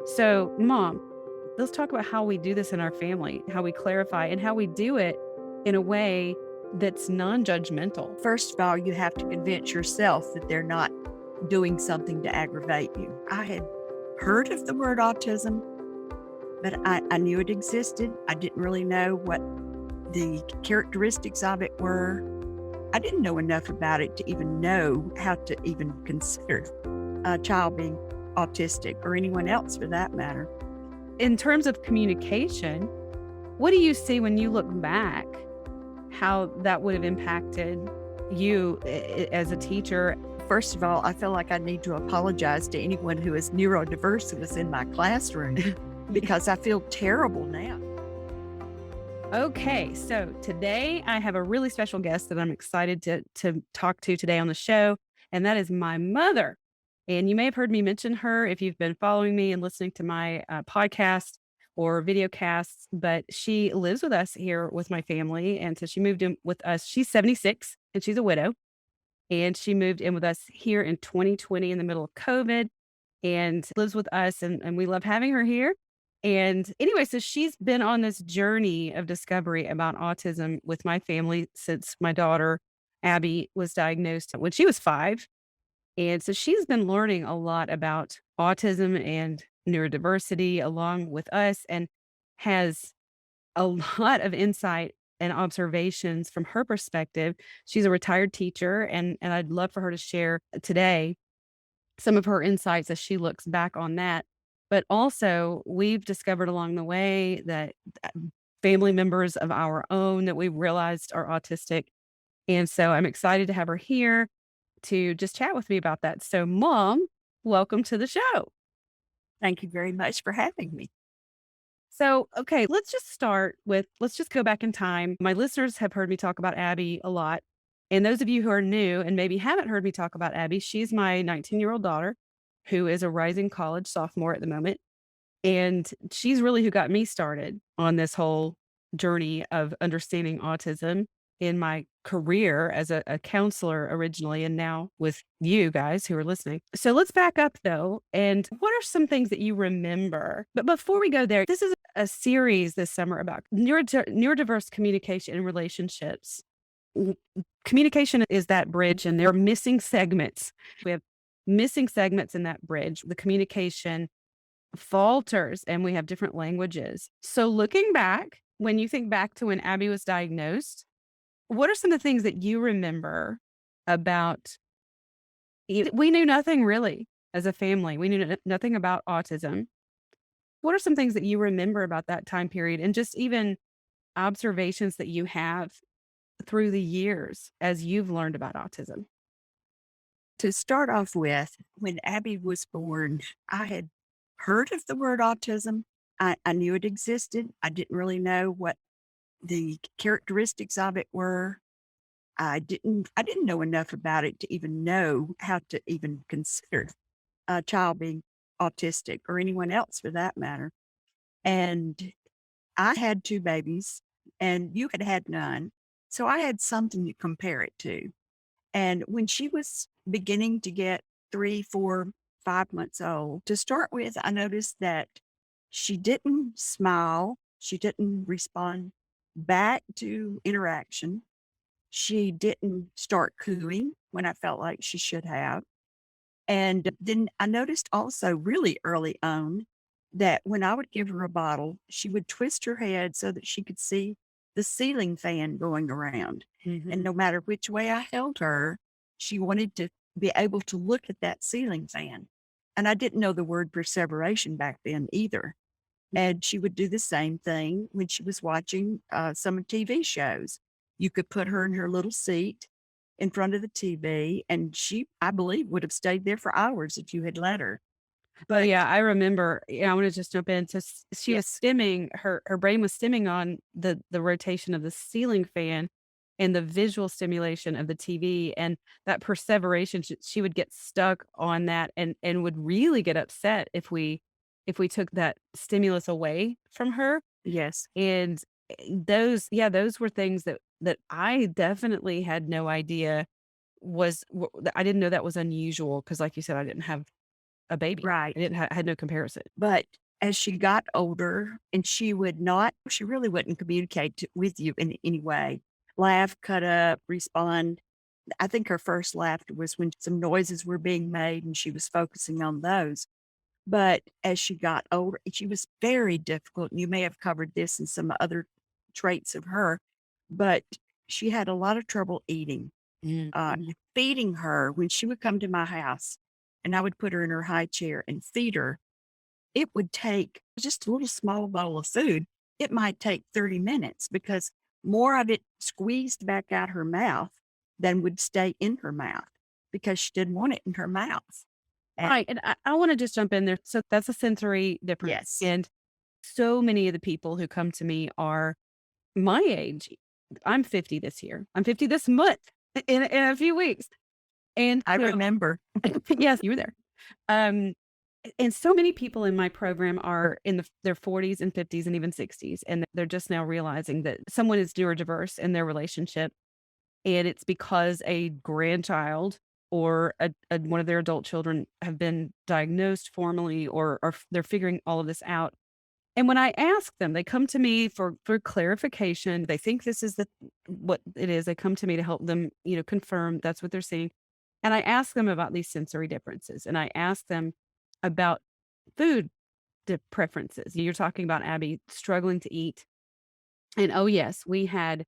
So, Mom, let's talk about how we do this in our family, how we clarify, and how we do it in a way that's non judgmental. First of all, you have to convince yourself that they're not doing something to aggravate you. I had heard of the word autism, but I knew it existed. I didn't really know what the characteristics of it were. I didn't know enough about it to even know how to even consider a child being autistic or anyone else for that matter. In terms of communication, what do you see when you look back, how that would have impacted you as a teacher? First of all, I feel like I need to apologize to anyone who is neurodiverse who was in my classroom because I feel terrible now. Okay, so today I have a really special guest that I'm excited to talk to today on the show, and that is my mother. And you may have heard me mention her if you've been following me and listening to my podcast or video casts, but she lives with us here with my family. And so she moved in with us. She's 76 and she's a widow. And she moved in with us here in 2020 in the middle of COVID and lives with us. And we love having her here. And anyway, so she's been on this journey of discovery about autism with my family since my daughter, Abby, was diagnosed when she was 5. And so she's been learning a lot about autism and neurodiversity along with us and has a lot of insight and observations from her perspective. She's a retired teacher, and I'd love for her to share today some of her insights as she looks back on that. But also, we've discovered along the way that family members of our own that we realized are autistic. And so I'm excited to have her here to just chat with me about that. So, Mom, welcome to the show. Thank you very much for having me. So, okay, let's just go back in time. My listeners have heard me talk about Abby a lot. And those of you who are new and maybe haven't heard me talk about Abby, she's my 19-year-old daughter who is a rising college sophomore at the moment. And she's really who got me started on this whole journey of understanding autism in my career as a counselor originally, and now with you guys who are listening. So let's back up though. And what are some things that you remember? But before we go there, this is a series this summer about neurodiverse communication and relationships. W- Communication is that bridge, and there are missing segments. We have missing segments in that bridge. The communication falters and we have different languages. So looking back, when you think back to when Abby was diagnosed, what are some of the things that you remember about we knew nothing really as a family. We knew nothing about autism. What are some things that you remember about that time period and just even observations that you have through the years as you've learned about autism? To start off with, when Abby was born, I had heard of the word autism. I knew it existed. I didn't really know what the characteristics of it were. I didn't know enough about it to even know how to even consider a child being autistic or anyone else for that matter. And I had 2 babies and you had had none. So I had something to compare it to. And when she was beginning to get 3, 4, 5 months old, to start with, I noticed that she didn't smile. She didn't respond back to interaction. She didn't start cooing when I felt like she should have. And then I noticed also really early on that when I would give her a bottle, she would twist her head so that she could see the ceiling fan going around. And Mhm. no matter which way I held her, she wanted to be able to look at that ceiling fan. And I didn't know the word perseveration back then either. And she would do the same thing when she was watching some TV shows. You could put her in her little seat in front of the TV, and she, I believe, would have stayed there for hours if you had let her. Oh But yeah, I remember. Yeah, I want to just jump in. So she was yes, stimming her brain was stimming on the rotation of the ceiling fan and the visual stimulation of the TV, and that perseveration. She would get stuck on that and would really get upset if we took that stimulus away from her. yes, And those were things that I definitely had no idea I didn't know that was unusual because, like you said, I didn't have a baby. right. I didn't had no comparison. But as she got older and she really wouldn't communicate with you in any way, laugh, cut up, respond. I think her first laughter was when some noises were being made and she was focusing on those. But as she got older, she was very difficult. And you may have covered this and some other traits of her, but she had a lot of trouble eating. Mm, Uh, mhm. Feeding her when she would come to my house and I would put her in her high chair and feed her, it would take just a little small bowl of food. It might take 30 minutes because more of it squeezed back out her mouth than would stay in her mouth because she didn't want it in her mouth. And Right, and I wanna just jump in there. So that's a sensory difference, yes, and so many of the people who come to me are my age. I'm 50 this year. I'm 50 this month in a few weeks, and I so remember. yes, you were there. Um, and so many people in my program are in their 40s and 50s and even 60s, and they're just now realizing that someone is neurodiverse in their relationship, and it's because a grandchild or one of their adult children have been diagnosed formally or they're figuring all of this out. And when I ask them, they come to me for clarification. They think this is what it is. They come to me to help them, confirm that's what they're seeing. And I ask them about these sensory differences, and I ask them about food preferences. You're talking about Abby struggling to eat, and oh yes, we had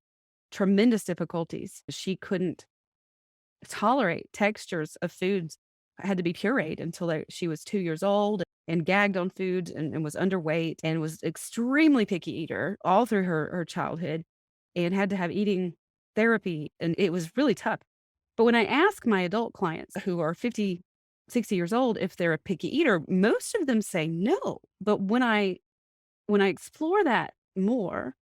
tremendous difficulties. She couldn't tolerate textures of foods. Had to be pureed until she was 2 years old and gagged on foods and was underweight and was extremely picky eater all through her childhood and had to have eating therapy. And it was really tough. But when I ask my adult clients who are 50, 60 years old if they're a picky eater, most of them say no. But when I explore that more,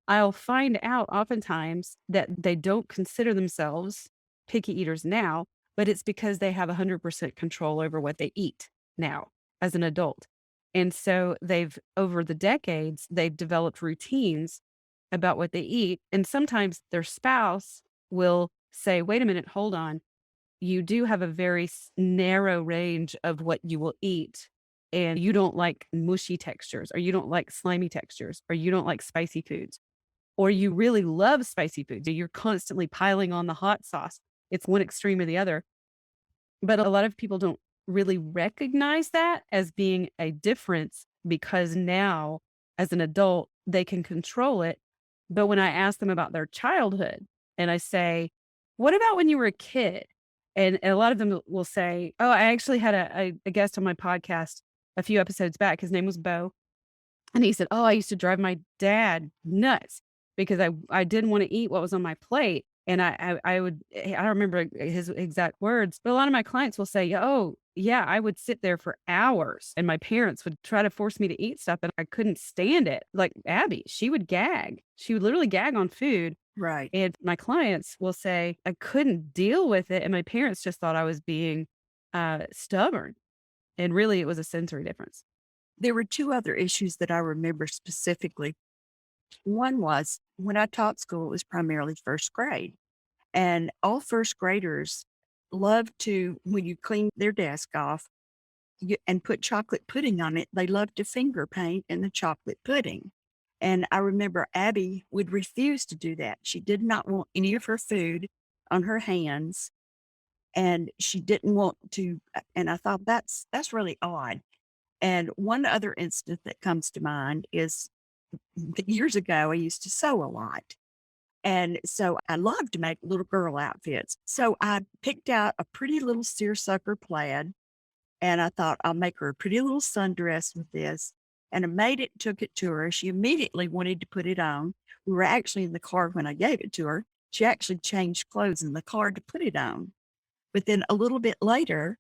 I'll find out oftentimes that they don't consider themselves picky eaters now, but it's because they have 100% control over what they eat now as an adult. And so over the decades, they've developed routines about what they eat. And sometimes their spouse will say, wait a minute, hold on. You do have a very narrow range of what you will eat. And you don't like mushy textures, or you don't like slimy textures, or you don't like spicy foods, or you really love spicy food, so you're constantly piling on the hot sauce. It's one extreme or the other. But a lot of people don't really recognize that as being a difference because now, as an adult, they can control it. But when I ask them about their childhood and I say, "What about when you were a kid?" And a lot of them will say, "Oh, I actually had a guest on my podcast a few episodes back. His name was Bo, and he said, "Oh, I used to drive my dad nuts because I didn't wanna eat what was on my plate." And I would I don't remember his exact words, but a lot of my clients will say, "Oh, yeah, I would sit there for hours, and my parents would try to force me to eat stuff, and I couldn't stand it." Like Abby, she would gag. She would literally gag on food, Right. and my clients will say, "I couldn't deal with it, and my parents just thought I was being, stubborn." And really, it was a sensory difference. There were 2 other issues that I remember specifically. One was when I taught school, it was primarily 1st grade, and all 1st graders love to when you clean their desk off, and put chocolate pudding on it, they love to finger paint in the chocolate pudding. And I remember Abby would refuse to do that. She did not want any of her food on her hands, and she didn't want to and I thought that's really odd. And one other instance that comes to mind is years ago, I used to sew a lot. And so I loved to make little girl outfits. So I picked out a pretty little seersucker plaid and I thought I'll make her a pretty little sundress with this. And I made it, took it to her. She immediately wanted to put it on. We were actually in the car when I gave it to her. She actually changed clothes in the car to put it on. But then a little bit later,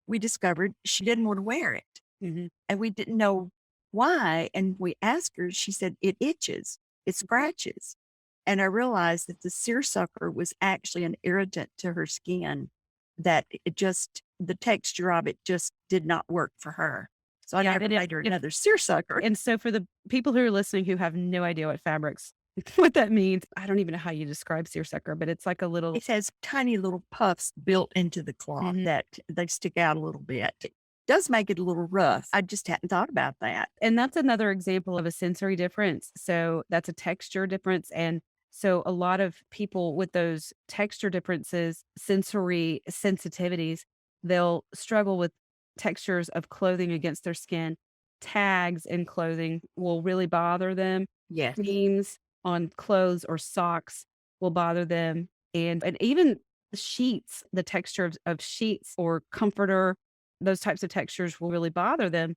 we discovered she didn't want to wear it. Mhm. And we didn't know why, and we asked her, she said, "It itches, it scratches." And I realized that the seersucker was actually an irritant to her skin, that it just the texture of it just did not work for her. So I Yeah, never made her another seersucker. and so for the people who are listening who have no idea what fabrics what that means, I don't even know how you describe seersucker, but it's like a little. It has tiny little puffs built into the cloth Mhm. that they stick out a little bit. Does make it a little rough. I just hadn't thought about that. And that's another example of a sensory difference. So that's a texture difference. And so a lot of people with those texture differences, sensory sensitivities, they'll struggle with textures of clothing against their skin. Tags in clothing will really bother them. Yes. Seams on clothes or socks will bother them. And even sheets, the texture of sheets or comforter, those types of textures will really bother them.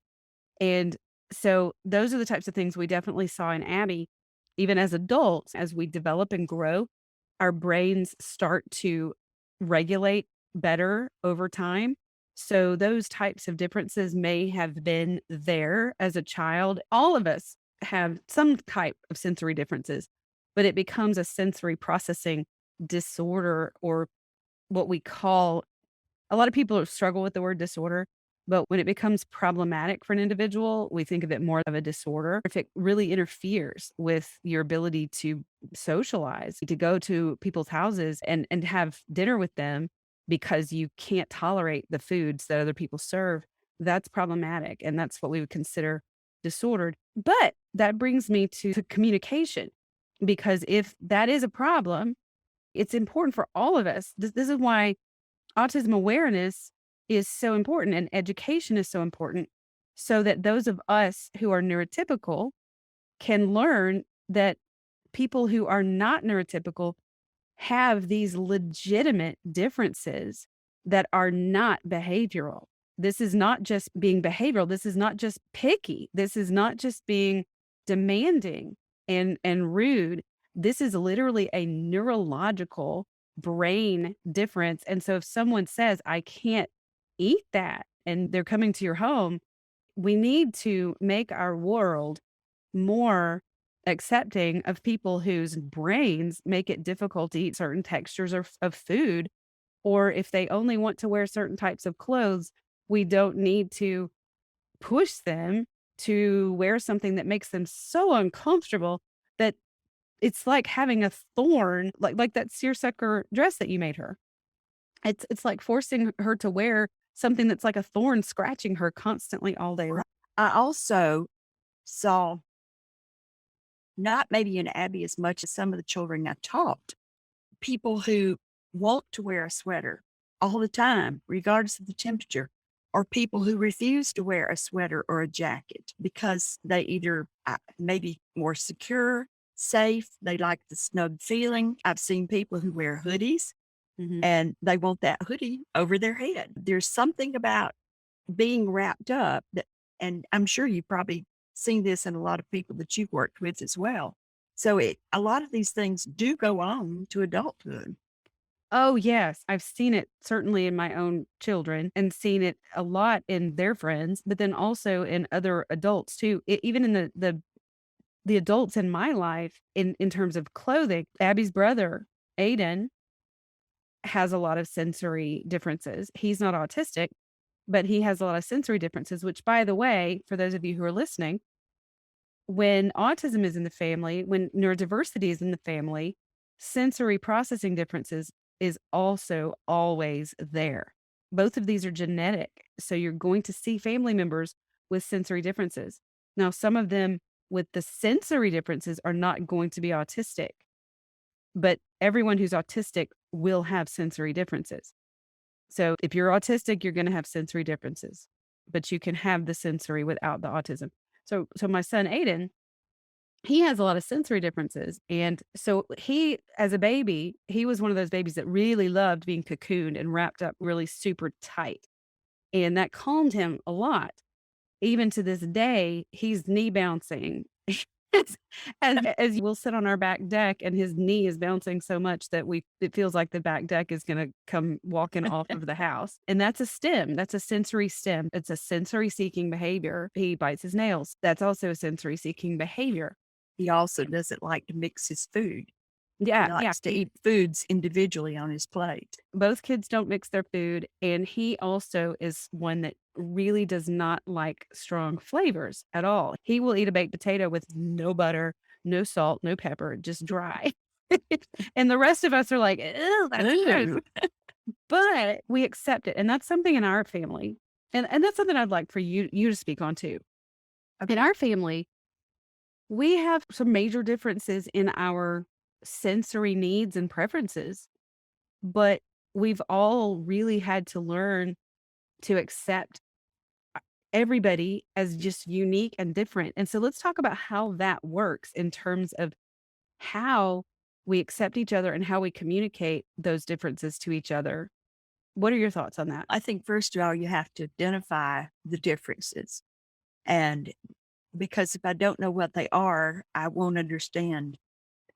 And so those are the types of things we definitely saw in Abby. Even as adults, as we develop and grow, our brains start to regulate better over time. So those types of differences may have been there as a child. All of us have some type of sensory differences, but it becomes a sensory processing disorder, or what we call, a lot of people struggle with the word disorder, but when it becomes problematic for an individual, we think of it more of a disorder. If it really interferes with your ability to socialize, to go to people's houses and have dinner with them because you can't tolerate the foods that other people serve, that's problematic. And that's what we would consider disordered. But that brings me to communication, because if that is a problem, it's important for all of us. This is why autism awareness is so important and education is so important, so that those of us who are neurotypical can learn that people who are not neurotypical have these legitimate differences that are not behavioral. This is not just being behavioral. This is not just picky. This is not just being demanding and rude. This is literally a neurological brain difference. And so if someone says, I can't eat that, and they're coming to your home, we need to make our world more accepting of people whose brains make it difficult to eat certain textures of food, or if they only want to wear certain types of clothes, we don't need to push them to wear something that makes them so uncomfortable that it's like having a thorn, like that seersucker dress that you made her. It's like forcing her to wear something that's like a thorn scratching her constantly all day long. I also saw, not maybe in Abby as much as some of the children I taught, people who want to wear a sweater all the time, regardless of the temperature, or people who refuse to wear a sweater or a jacket because they either maybe more secure, safe, they like the snug feeling. I've seen people who wear hoodies Mhm. and they want that hoodie over their head. There's something about being wrapped up that, and I'm sure you've probably seen this in a lot of people that you've worked with as well. So a lot of these things do go on to adulthood. Oh, yes. I've seen it certainly in my own children and seen it a lot in their friends, but then also in other adults too. Even in the adults in my life in terms of clothing. Abby's brother, Aiden, has a lot of sensory differences. He's not autistic, but he has a lot of sensory differences, which, by the way, for those of you who are listening, when autism is in the family, when neurodiversity is in the family, sensory processing differences is also always there. Both of these are genetic. So you're going to see family members with sensory differences. Now, some of them with the sensory differences are not going to be autistic, but everyone who's autistic will have sensory differences. So if you're autistic, you're going to have sensory differences, but you can have the sensory without the autism. So my son Aiden, he has a lot of sensory differences. And so he, as a baby, he was one of those babies that really loved being cocooned and wrapped up really super tight. And that calmed him a lot. Even to this day, he's knee bouncing. As as we'll sit on our back deck and his knee is bouncing so much that it feels like the back deck is gonna come walking off of the house. And that's a stim. That's a sensory stim. It's a sensory seeking behavior. He bites his nails. That's also a sensory seeking behavior. He also doesn't like to mix his food. He Yeah, yeah. likes to eat foods individually on his plate. Both kids don't mix their food, and he also is one that really does not like strong flavors at all. He will eat a baked potato with no butter, no salt, no pepper, just dry. And the rest of us are like, "Ew, that's gross." Ooh. But we accept it, and that's something in our family. And that's something I'd like for you to speak on too. In Okay. our family, we have some major differences in our sensory needs and preferences, but we've all really had to learn to accept everybody as just unique and different. And so let's talk about how that works in terms of how we accept each other and how we communicate those differences to each other. What are your thoughts on that? I think first of all, you have to identify the differences. And because if I don't know what they are, I won't understand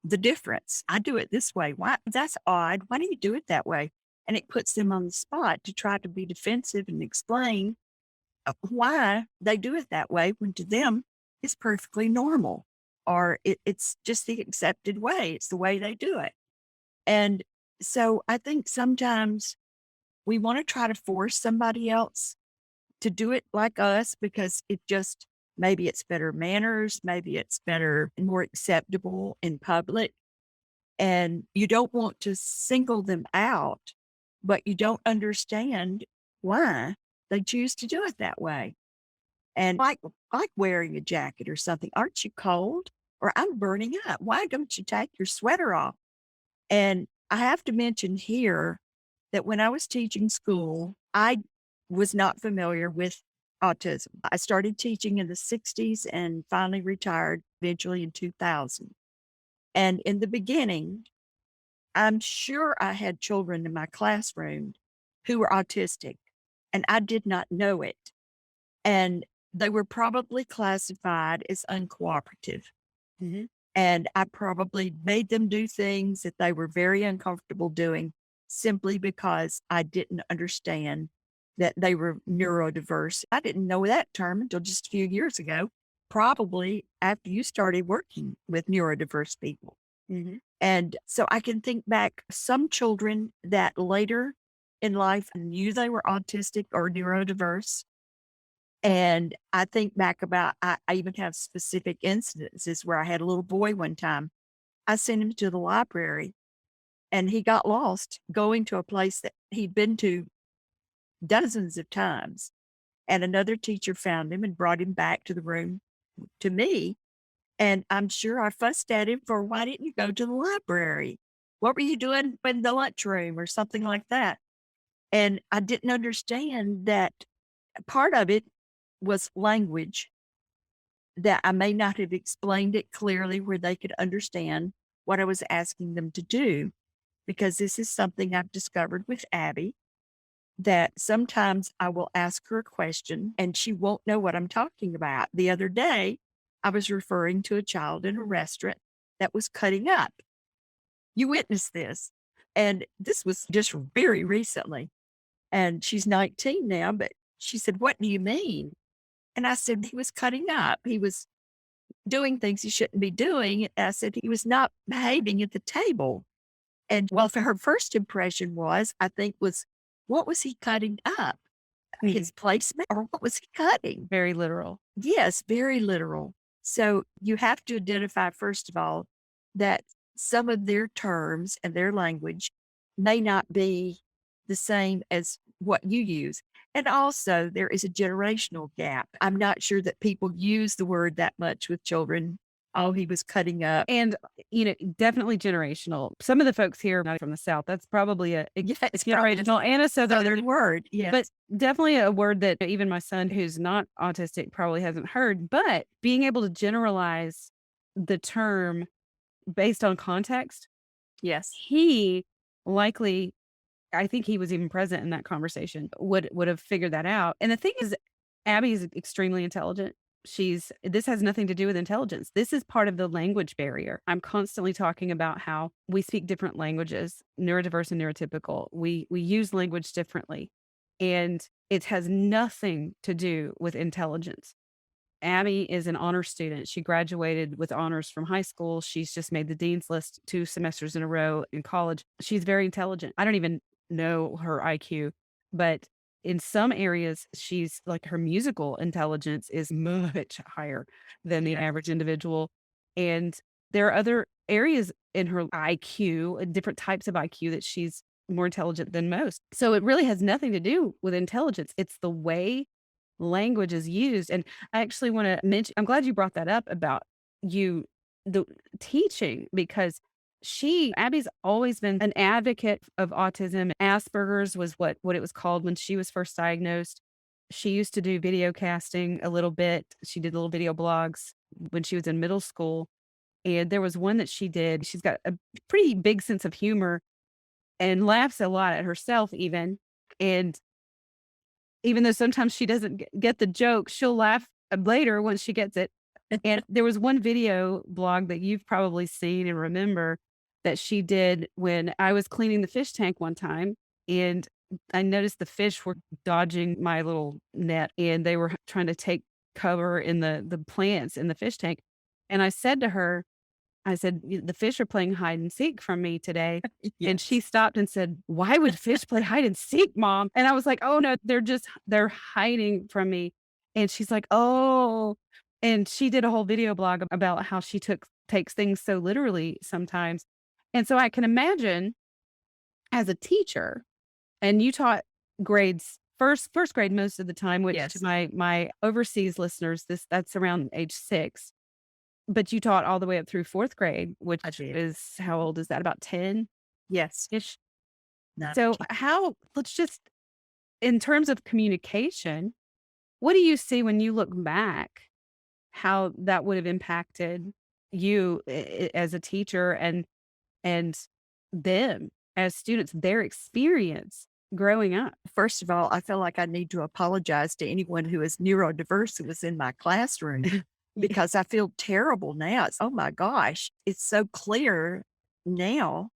the difference. I do it this way. Why? That's odd. Why do you do it that way? And it puts them on the spot to try to be defensive and explain why they do it that way when to them it's perfectly normal or it's just the accepted way. It's the way they do it. And so I think sometimes we want to try to force somebody else to do it like us because it just maybe it's better manners, maybe it's better and more acceptable in public. And you don't want to single them out, but you don't understand why they choose to do it that way. And like wearing a jacket or something, aren't you cold? Or I'm burning up. Why don't you take your sweater off? And I have to mention here that when I was teaching school, I was not familiar with autism. I started teaching in the 60s and finally retired eventually in 2000. And in the beginning, I'm sure I had children in my classroom who were autistic, and I did not know it. And they were probably classified as uncooperative. Mhm. And I probably made them do things that they were very uncomfortable doing simply because I didn't understand that they were neurodiverse. I didn't know that term until just a few years ago, probably after you started working with neurodiverse people. Mhm. And so I can think back some children that later in life knew they were autistic or neurodiverse. And I think back about, I even have specific incidences where I had a little boy one time. I sent him to the library and he got lost going to a place that he'd been to dozens of times. And another teacher found him and brought him back to the room to me. And I'm sure I fussed at him for why didn't you go to the library? What were you doing in the lunchroom or something like that? And I didn't understand that part of it was language that I may not have explained it clearly where they could understand what I was asking them to do. Because this is something I've discovered with Abby that sometimes I will ask her a question and she won't know what I'm talking about. The other day, I was referring to a child in a restaurant that was cutting up. You witnessed this. And this was just very recently. And she's 19 now, but she said, "What do you mean?" And I said, "He was cutting up. He was doing things he shouldn't be doing." And I said, "He was not behaving at the table." And well, for her first impression was, I think, was what was he cutting up? Mhm. His placement or what was he cutting? Very literal. Yes, very literal. So you have to identify, first of all, that some of their terms and their language may not be the same as what you use. And also, there is a generational gap. I'm not sure that people use the word that much with children. Oh, he was cutting up. And, definitely generational. Some of the folks here are not from the South. That's probably Yeah, it's it's probably generational and a Southern Southern, word. but Yes. definitely a word that even my son who's not autistic probably hasn't heard. But being able to generalize the term based on context, Yes. he likely, I think he was even present in that conversation, would have figured that out. And the thing is, Abby is extremely intelligent. This has nothing to do with intelligence. This is part of the language barrier. I'm constantly talking about how we speak different languages, neurodiverse and neurotypical. We use language differently. And it has nothing to do with intelligence. Abby is an honor student. She graduated with honors from high school. She's just made the dean's list 2 semesters in a row in college. She's very intelligent. I don't even know her IQ, but in some areas, she's like her musical intelligence is much higher than the Yeah. average individual. And there are other areas in her IQ, different types of IQ that she's more intelligent than most. So it really has nothing to do with intelligence. It's the way language is used. And I actually want to mention, I'm glad you brought that up about you, the teaching, because Abby's always been an advocate of autism. Asperger's was what it was called when she was first diagnosed. She used to do video casting a little bit. She did little video blogs when she was in middle school. And there was one that she did. She's got a pretty big sense of humor and laughs a lot at herself even. And even though sometimes she doesn't get the joke, she'll laugh later once she gets it. And there was one video blog that you've probably seen and remember that she did when I was cleaning the fish tank one time, and I noticed the fish were dodging my little net, and they were trying to take cover in the plants in the fish tank. And I said to her, I said, The fish are playing hide and seek from me today." And she Yes. stopped and said, "Why would fish play hide and seek, mom?" And I was like, "Oh, no, they're hiding from me." And she's like, "Oh." And she did a whole video blog about how she takes things so literally sometimes. And so I can imagine as a teacher, and you taught grades first grade most of the time, which to Yes, my overseas listeners, that's around age 6. But you taught all the way up through 4th grade, I which did. is how old is that? About 10-ish? Yes. No. So how let's just in terms of communication, what do you see when you look back, how that would have impacted you as a teacher and them as students, their experience growing up? First of all, I feel like I need to apologize to anyone who is neurodiverse who was in my classroom Yeah. because I feel terrible now. Oh my gosh, it's so clear now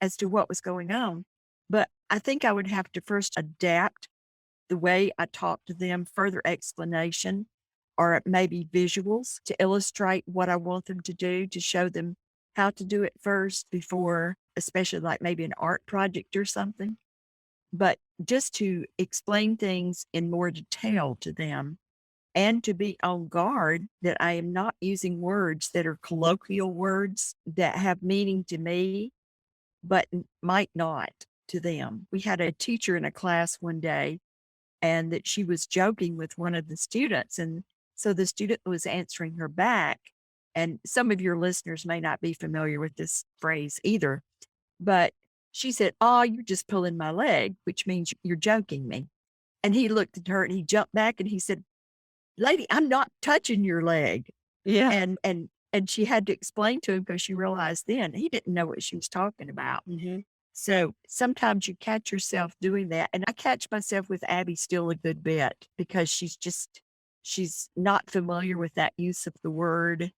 as to what was going on. But I think I would have to first adapt the way I talk to them, further explanation, or maybe visuals to illustrate what I want them to do, to show them how to do it first before, especially like maybe an art project or something. But just to explain things in more detail to them and to be on guard that I am not using words that are colloquial words that have meaning to me, but might not to them. We had a teacher in a class one day and that she was joking with one of the students. And so the student was answering her back. And some of your listeners may not be familiar with this phrase either, but she said, "Oh, you're just pulling my leg," which means you're joking me. And he looked at her and he jumped back and he said, "Lady, I'm not touching your leg." Yeah. And she had to explain to him because she realized then he didn't know what she was talking about. Mhm. So sometimes you catch yourself doing that. And I catch myself with Abby still a good bit because she's not familiar with that use of the word.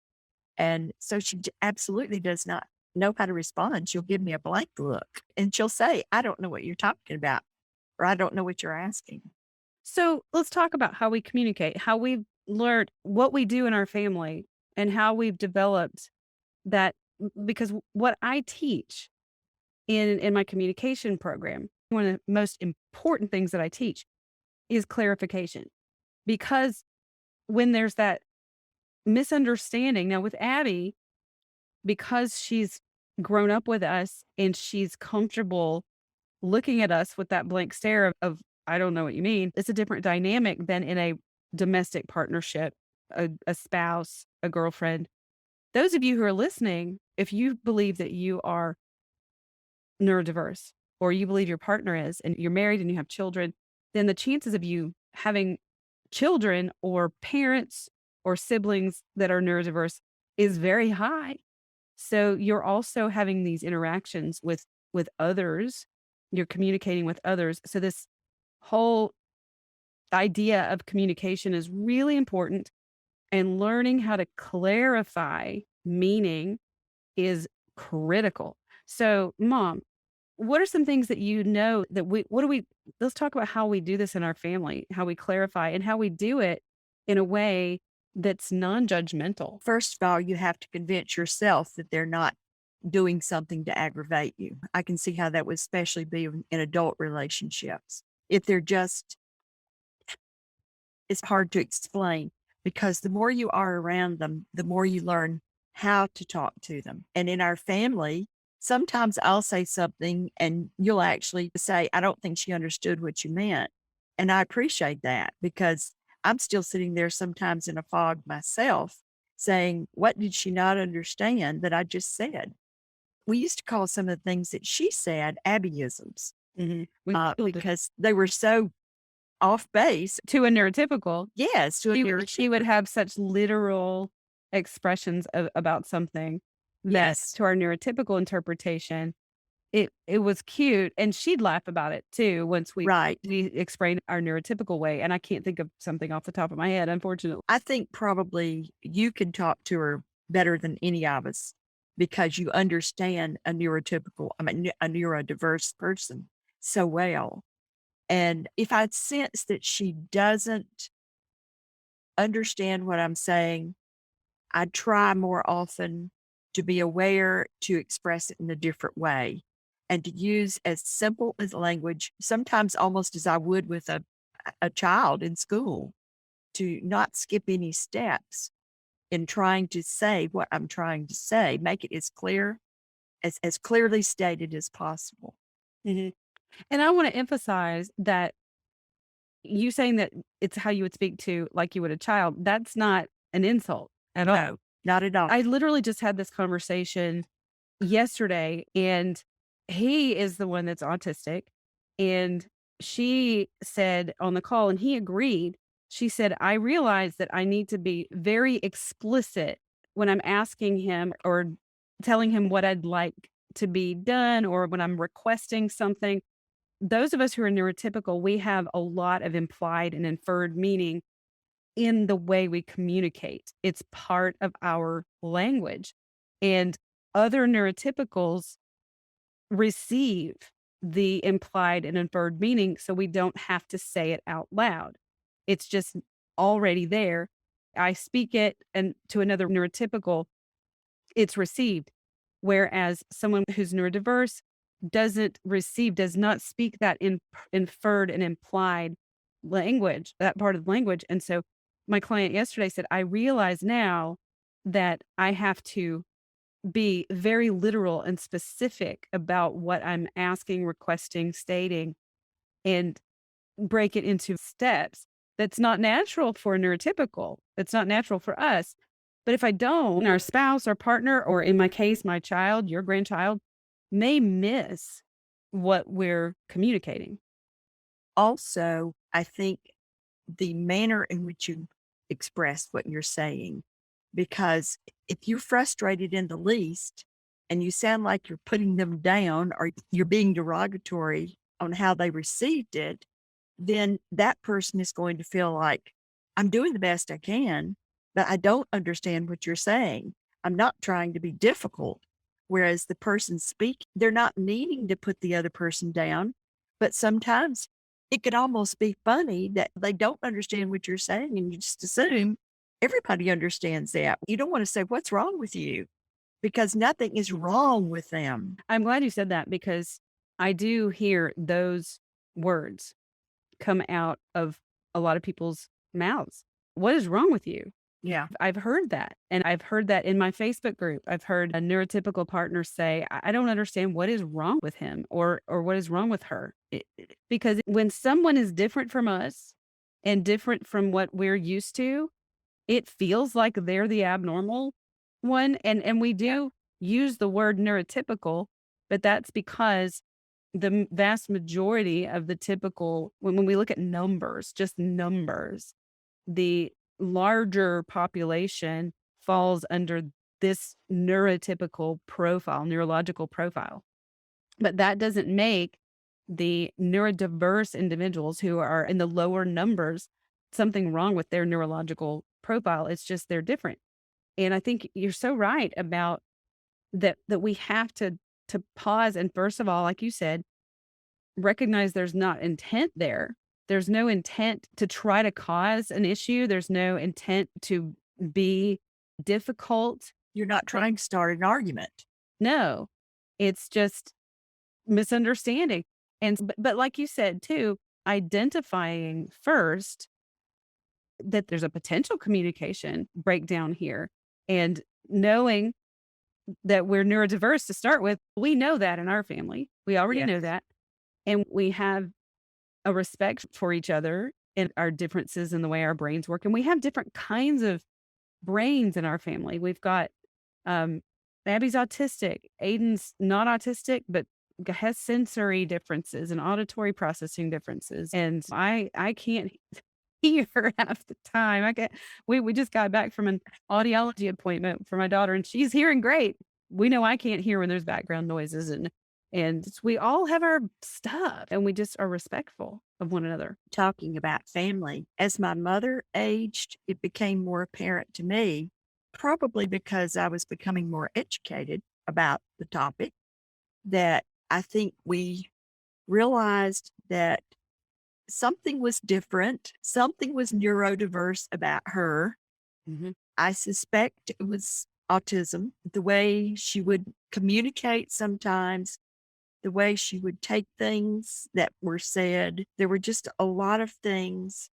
And so she absolutely does not know how to respond. She'll give me a blank look and she'll say, "I don't know what you're talking about," or "I don't know what you're asking." So let's talk about how we communicate, how we've learned what we do in our family and how we've developed that because what I teach in my communication program, one of the most important things that I teach is clarification. Because when there's that misunderstanding now with Abby, because she's grown up with us and she's comfortable looking at us with that blank stare of I don't know what you mean. It's a different dynamic than in a domestic partnership, a spouse, a girlfriend. Those of you who are listening, if you believe that you are neurodiverse or you believe your partner is and you're married and you have children, then the chances of you having children or parents or siblings that are neurodiverse is very high. So you're also having these interactions with others. You're communicating with others. So this whole idea of communication is really important and learning how to clarify meaning is critical. So, mom, what are some things that you know that what do we let's talk about how we do this in our family, how we clarify and how we do it in a way that's non-judgmental. First of all, you have to convince yourself that they're not doing something to aggravate you. I can see how that would especially be in adult relationships. If they're just, it's hard to explain because the more you are around them, the more you learn how to talk to them. And in our family, sometimes I'll say something and you'll actually say, I don't think she understood what you meant. And I appreciate that because I'm still sitting there sometimes in a fog myself saying, what did she not understand that I just said? We used to call some of the things that she said Abbyisms We still do. because they were so off base. To a neurotypical, Yes, to a she would neurotypical. have such literal expressions about something that Yes, to our neurotypical interpretation, it was cute, and she'd laugh about it too once right. we explained our neurotypical way, and I can't think of something off the top of my head, unfortunately. I think probably you can talk to her better than any of us because you understand a neurotypical, I mean, a neurodiverse person so well. And if I sense that she doesn't understand what I'm saying, I try more often to be aware to express it in a different way and to use as simple as language, sometimes almost as I would with a child in school, to not skip any steps in trying to say what I'm trying to say, make it as clear as clearly stated as possible. Mhm. And I wanna emphasize that you saying that it's how you would speak to like you would a child, that's not an insult at all. No, not at all. I literally just had this conversation yesterday, and he is the one that's autistic, and she said on the call, and he agreed. She said, "I realize that I need to be very explicit when I'm asking him or telling him what I'd like to be done or when I'm requesting something." Those of us who are neurotypical, we have a lot of implied and inferred meaning in the way we communicate. It's part of our language. And other neurotypicals receive the implied and inferred meaning, so we don't have to say it out loud. It's just already there. I speak it and to another neurotypical, it's received. Whereas someone who's neurodiverse does not speak that inferred and implied language, that part of the language. And so my client yesterday said, I realize now that I have to be very literal and specific about what I'm asking, requesting, stating, and break it into steps. That's not natural for a neurotypical. It's not natural for us. But if I don't, our spouse, our partner, or in my case, my child, your grandchild, may miss what we're communicating. Also, I think the manner in which you express what you're saying, because if you're frustrated in the least and you sound like you're putting them down or you're being derogatory on how they received it, then that person is going to feel like, I'm doing the best I can, but I don't understand what you're saying. I'm not trying to be difficult. Whereas the person speaking, they're not needing to put the other person down, but sometimes it could almost be funny that they don't understand what you're saying and you just assume everybody understands that. You don't want to say, what's wrong with you? Because nothing is wrong with them. I'm glad you said that because I do hear those words come out of a lot of people's mouths. What is wrong with you? Yeah. I've heard that, and I've heard that in my Facebook group. I've heard a neurotypical partner say, I don't understand what is wrong with him or what is wrong with her." Because when someone is different from us and different from what we're used to, it feels like they're the abnormal one, and we do use the word neurotypical, but that's because the vast majority of the typical when we look at numbers, just numbers, the larger population falls under this neurotypical profile, neurological profile. But that doesn't make the neurodiverse individuals who are in the lower numbers something wrong with their neurological profile. It's just they're different. And I think you're so right about that we have to pause and first of all, like you said, recognize there's not intent there. There's no intent to try to cause an issue. There's no intent to be difficult. You're not trying to start an argument. No, it's just misunderstanding. But like you said too, identifying first that there's a potential communication breakdown here and knowing that we're neurodiverse to start with. We know that in our family. We already know Yes. that. And we have a respect for each other and our differences in the way our brains work. And we have different kinds of brains in our family. We've got um, Abby's autistic, Aiden's not autistic, but has sensory differences and auditory processing differences. And I can't hear half the time. I get we just got back from an audiology appointment for my daughter, and she's hearing great. We know I can't hear when there's background noises, and we all have our stuff, and we just are respectful of one another. Talking about family, as my mother aged, it became more apparent to me, probably because I was becoming more educated about the topic, that I think we realized that something was different, something was neurodiverse about her. Mhm. I suspect it was autism, the way she would communicate sometimes, the way she would take things that were said. There were just a lot of things.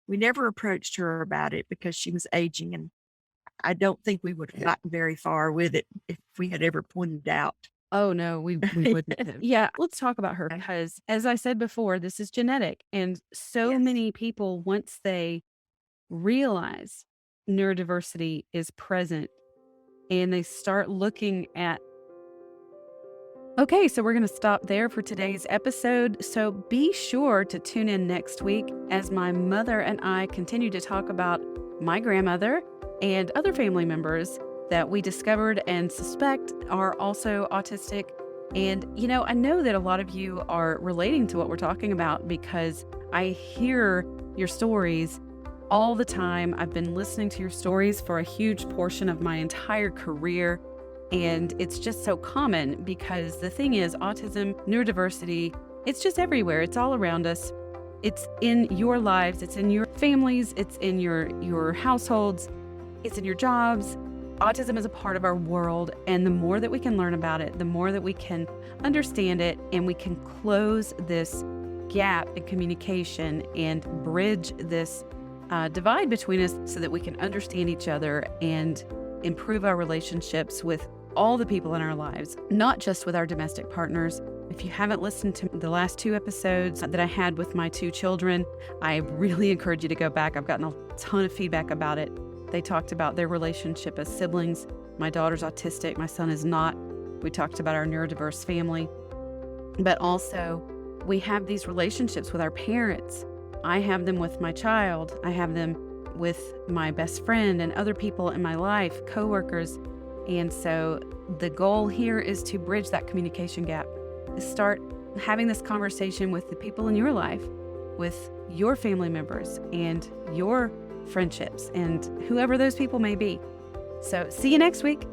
We never approached her about it because she was aging, and I don't think we would have gotten very far with it if we had ever pointed out. Oh, no, we wouldn't have. Yeah, let's talk about her because, as I said before, this is genetic, and so Yes. many people, once they realize neurodiversity is present and they start looking at okay, so we're going to stop there for today's episode. So be sure to tune in next week as my mother and I continue to talk about my grandmother and other family members that we discovered and suspect are also autistic. And, I know that a lot of you are relating to what we're talking about because I hear your stories all the time. I've been listening to your stories for a huge portion of my entire career. And it's just so common because the thing is, autism, neurodiversity, it's just everywhere. It's all around us. It's in your lives, it's in your families, it's in your households, it's in your jobs. Autism is a part of our world. And the more that we can learn about it, the more that we can understand it, and we can close this gap in communication and bridge this divide between us so that we can understand each other and improve our relationships with all the people in our lives, not just with our domestic partners. If you haven't listened to the last 2 episodes that I had with my 2 children, I really encourage you to go back. I've gotten a ton of feedback about it. They talked about their relationship as siblings. My daughter's autistic, my son is not. We talked about our neurodiverse family, but also we have these relationships with our parents. I have them with my child. I have them with my best friend and other people in my life, coworkers. And so the goal here is to bridge that communication gap. Start having this conversation with the people in your life, with your family members and your friendships and whoever those people may be. So see you next week.